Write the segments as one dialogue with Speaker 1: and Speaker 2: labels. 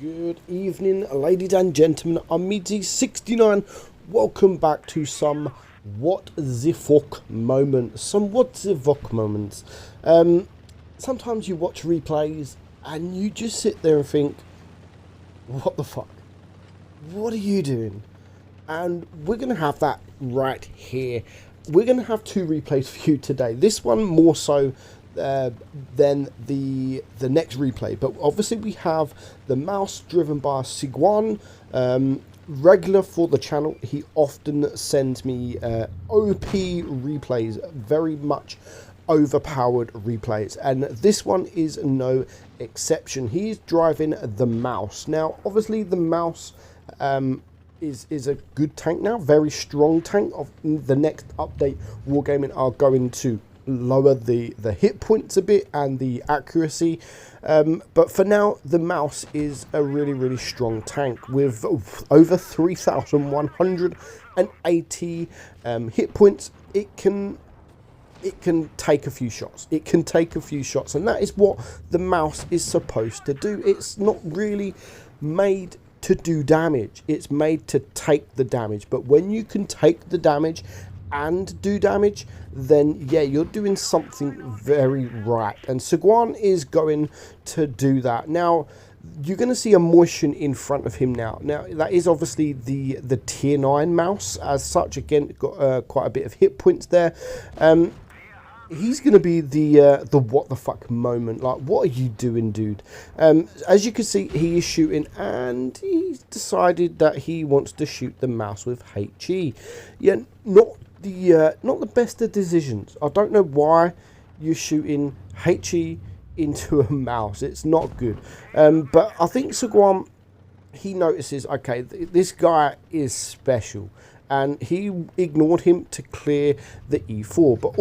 Speaker 1: Good evening, ladies and gentlemen. I'm meadsy69. Welcome back to some What the Fuck moments. Some What the Fuck moments. Sometimes you watch replays and you just sit there and think, what the fuck? What are you doing? And we're going to have that right here. We're going to have two replays for you today. This one more so than the next replay, but obviously we have the mouse driven by Sigwan, regular for the channel. He often sends me OP replays, very much overpowered replays, and this one is no exception. He's driving the mouse. Now obviously the mouse is a good tank now, very strong tank. Of the next update, Wargaming are going to lower the hit points a bit and the accuracy, but for now the mouse is a really strong tank with over 3,180 hit points. It can take a few shots. It can take a few shots, and that is what the mouse is supposed to do. It's not really made to do damage. It's made to take the damage, but when you can take the damage and do damage, then yeah, you're doing something very right, and Sigwan is going to do that. Now you're going to see a motion in front of him now. That is obviously the tier 9 mouse as such. Again, got quite a bit of hit points there. He's going to be the what the fuck moment. Like, what are you doing, dude? As you can see, he is shooting, and he's decided that he wants to shoot the mouse with HE. Yeah, not the best of decisions. I don't know why you're shooting HE into a mouse. It's not good. But I think Sigwan, he notices, okay, this guy is special, and he ignored him to clear the E4. But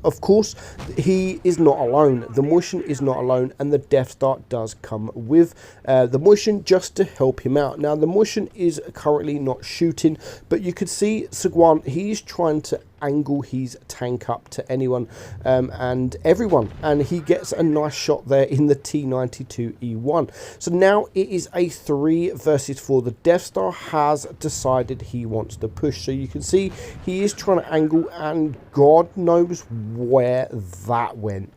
Speaker 1: of course, he is not alone. The motion is not alone, and the Death Star does come with the motion just to help him out. Now, the motion is currently not shooting, but you could see Sigwan, he's trying to angle his tank up to anyone and everyone, and he gets a nice shot there in the T92E1. So now it is a 3 versus 4. The Death Star has decided he wants to push, so you can see he is trying to angle, and God knows where that went.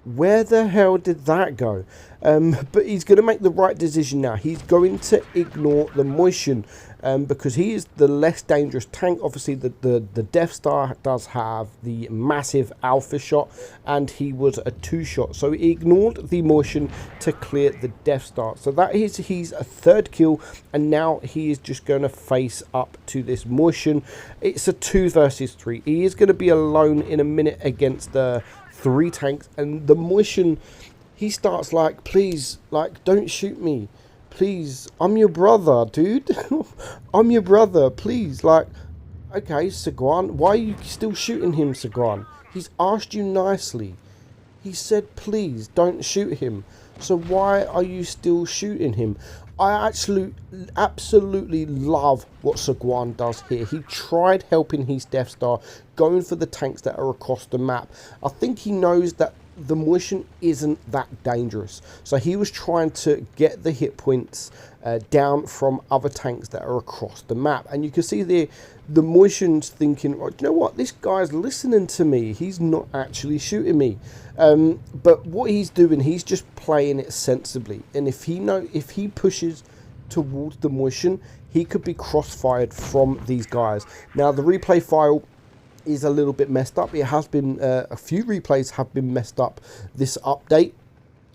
Speaker 1: Where the hell did that go? But he's going to make the right decision now. He's going to ignore the motion because he is the less dangerous tank. Obviously, the Death Star does have the massive alpha shot, and he was a 2-shot. So he ignored the motion to clear the Death Star. So that is his 3rd kill, and now he is just going to face up to this motion. It's a 2 versus 3. He is going to be alone in a minute against the 3 tanks, and the motion, he starts like, please, like, don't shoot me, please, I'm your brother, dude. I'm your brother, please. Like, okay, Sigwan, why are you still shooting him, Sigwan? He's asked you nicely. He said please don't shoot him, so why are you still shooting him? I absolutely love what Sigwan does here. He tried helping his Death Star, going for the tanks that are across the map. I think he knows that the motion isn't that dangerous, so he was trying to get the hit points down from other tanks that are across the map. And you can see the motion's thinking, oh, you know what, this guy's listening to me, he's not actually shooting me. But what he's doing, he's just playing it sensibly, and if he pushes towards the motion, he could be crossfired from these guys. Now the replay file is a little bit messed up. It has been a few replays have been messed up this update,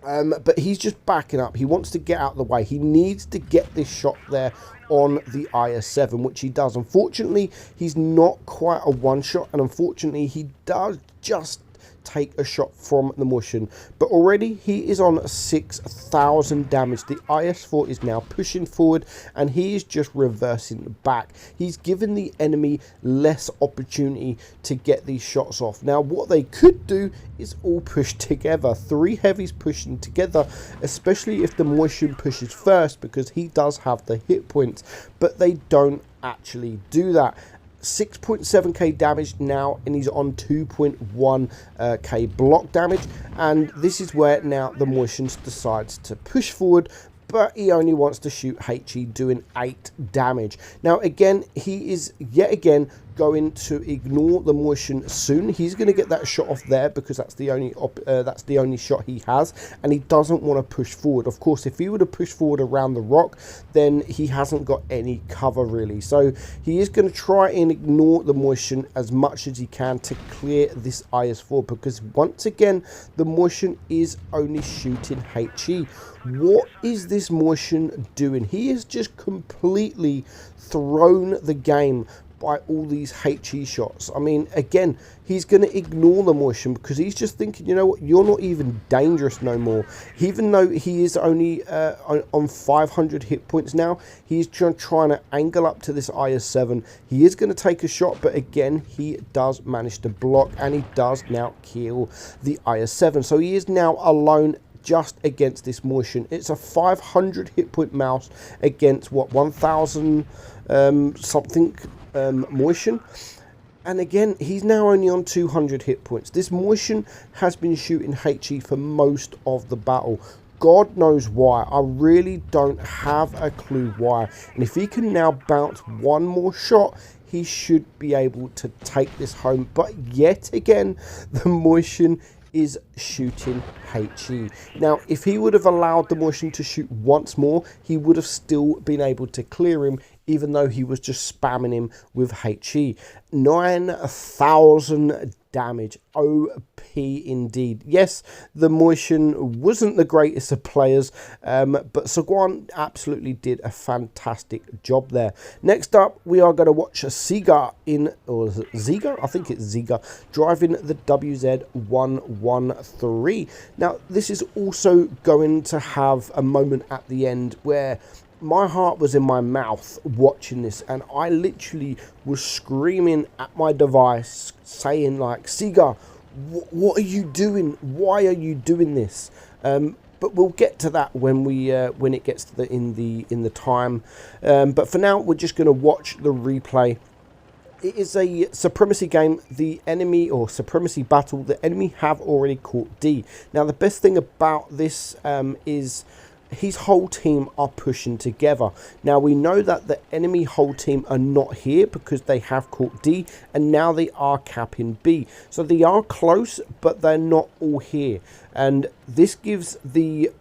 Speaker 1: but he's just backing up. He wants to get out of the way. He needs to get this shot there on the IS-7, which he does. Unfortunately, he's not quite a 1-shot, and unfortunately he does just take a shot from the motion, but already he is on 6,000 damage. The IS-4 is now pushing forward, and he is just reversing back. He's given the enemy less opportunity to get these shots off. Now what they could do is all push together, 3 heavies pushing together, especially if the motion pushes first, because he does have the hit points, but they don't actually do that. 6.7k damage now, and he's on 2.1k block damage, and this is where now the motions decides to push forward, but he only wants to shoot HE, doing 8 damage. Now again, he is yet again going to ignore the motion soon. He's going to get that shot off there because that's the only shot he has, and he doesn't want to push forward. Of course, if he were to push forward around the rock, then he hasn't got any cover really. So he is going to try and ignore the motion as much as he can to clear this IS-4, because once again the motion is only shooting HE. What is this motion doing? He has just completely thrown the game by all these HE shots. I mean, again, he's going to ignore the motion because he's just thinking, you know what, you're not even dangerous no more. Even though he is only on 500 hit points now, he's trying to angle up to this IS-7. He is going to take a shot, but again, he does manage to block, and he does now kill the IS-7. So he is now alone just against this motion. It's a 500 hit point mouse against what, 1000 something motion, and again he's now only on 200 hit points. This motion has been shooting HE for most of the battle. God knows why. I really don't have a clue why. And if he can now bounce one more shot, he should be able to take this home. But yet again, the motion is shooting HE. Now, if he would have allowed the motion to shoot once more, he would have still been able to clear him, even though he was just spamming him with HE. 9,000 damage. OP indeed. Yes, the motion wasn't the greatest of players, but Seguan absolutely did a fantastic job there. Next up, we are going to watch Ziga or Ziga? I think it's Ziga, driving the WZ113. Now, this is also going to have a moment at the end where my heart was in my mouth watching this, and I literally was screaming at my device saying like, Ziga, what are you doing? Why are you doing this? But we'll get to that when it gets to in the time. But for now, we're just going to watch the replay. It is a supremacy game. The enemy, or supremacy battle, the enemy have already caught D. Now, the best thing about this is his whole team are pushing together. Now, we know that the enemy whole team are not here because they have caught D, and now they are capping B. So they are close, but they're not all here. And this gives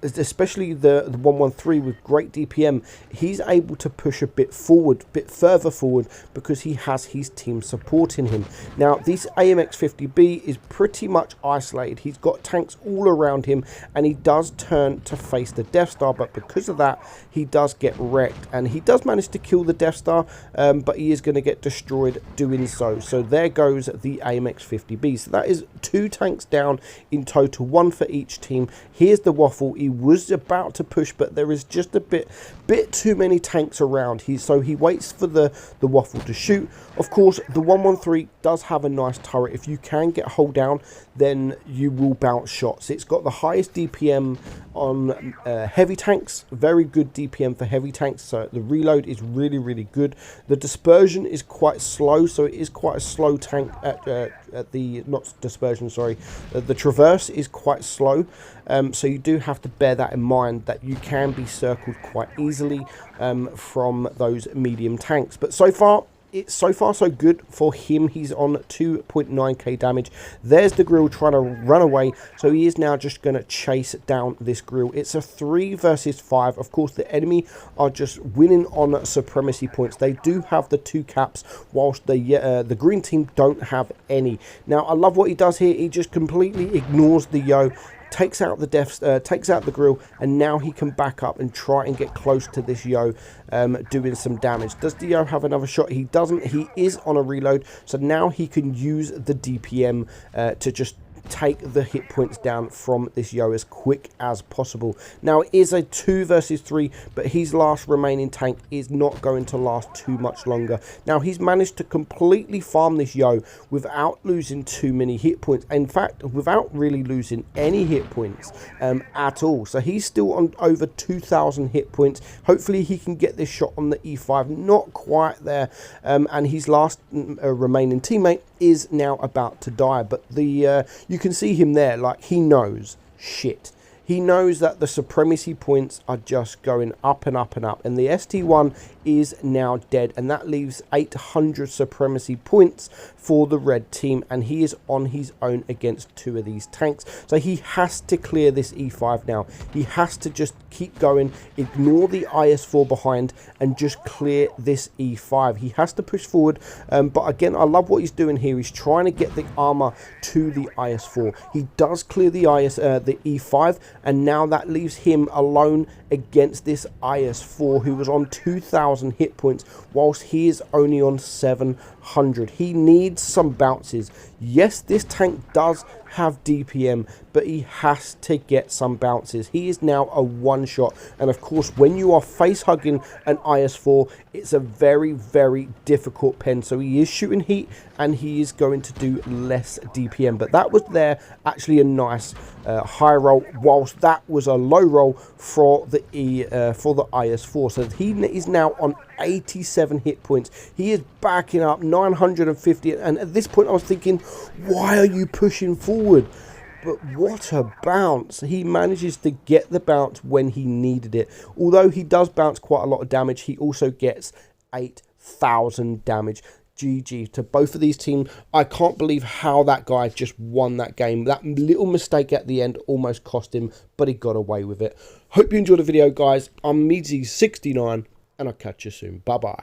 Speaker 1: especially the 113 with great DPM, he's able to push a bit further forward because he has his team supporting him. Now, this AMX-50B is pretty much isolated. He's got tanks all around him, and he does turn to face the Death Star, but because of that, he does get wrecked, and he does manage to kill the Death Star, but he is going to get destroyed doing so. So there goes the AMX-50B. So that is 2 tanks down in total, 1 for each team. Here's the Waffle. He was about to push, but there is just a bit too many tanks around. So he waits for the Waffle to shoot. Of course, the 113 does have a nice turret. If you can get hold down, then you will bounce shots. It's got the highest DPM on heavy tanks. Very good DPM for heavy tanks. So the reload is really good. The dispersion is quite slow, so it is quite a slow tank at the, not dispersion, sorry, the traverse is quite slow, so you do have to bear that in mind, that you can be circled quite easily from those medium tanks. But so far so good for him. He's on 2.9k damage. There's the grill trying to run away, so he is now just going to chase down this grill. It's a 3 versus 5. Of course, the enemy are just winning on supremacy points. They do have the 2 caps, whilst the green team don't have any. Now, I love what he does here. He just completely ignores the Yo, takes out the grill, and now he can back up and try and get close to this Yo, doing some damage. Does the Yo have another shot? He doesn't. He is on a reload, so now he can use the DPM to just take the hit points down from this Yo as quick as possible. Now, it is a 2 versus 3, but his last remaining tank is not going to last too much longer. Now, he's managed to completely farm this Yo without losing too many hit points. In fact, without really losing any hit points at all. So he's still on over 2,000 hit points. Hopefully he can get this shot on the E5. Not quite there, and his last remaining teammate is now about to die. But you can see him there, like, he knows, shit, He knows that the supremacy points are just going up and up and up, and the ST1 is now dead, and that leaves 800 supremacy points for the red team, and he is on his own against two of these tanks. So he has to clear this E5 now. He has to just keep going, ignore the IS-4 behind, and just clear this E5. He has to push forward, but again, I love what he's doing here. He's trying to get the armor to the IS-4. He does clear the the E5, and now that leaves him alone against this IS-4, who was on 2,000 hit points, whilst he is only on 700. He needs some bounces. Yes, this tank does have DPM, but he has to get some bounces. He is now a one-shot, and of course, when you are face-hugging an IS-4, it's a very, very difficult pen. So he is shooting heat, and he is going to do less DPM. But that was actually a nice high roll, whilst that was a low roll for the IS-4. So he is now on 87 hit points. He is backing up 950, and at this point I was thinking, why are you pushing forward? But what a bounce. He manages to get the bounce when he needed it. Although he does bounce quite a lot of damage, he also gets 8,000 damage. GG to both of these teams. I can't believe how that guy just won that game. That little mistake at the end almost cost him, but he got away with it. Hope you enjoyed the video, guys. I'm meadsyreplays, and I'll catch you soon. Bye-bye.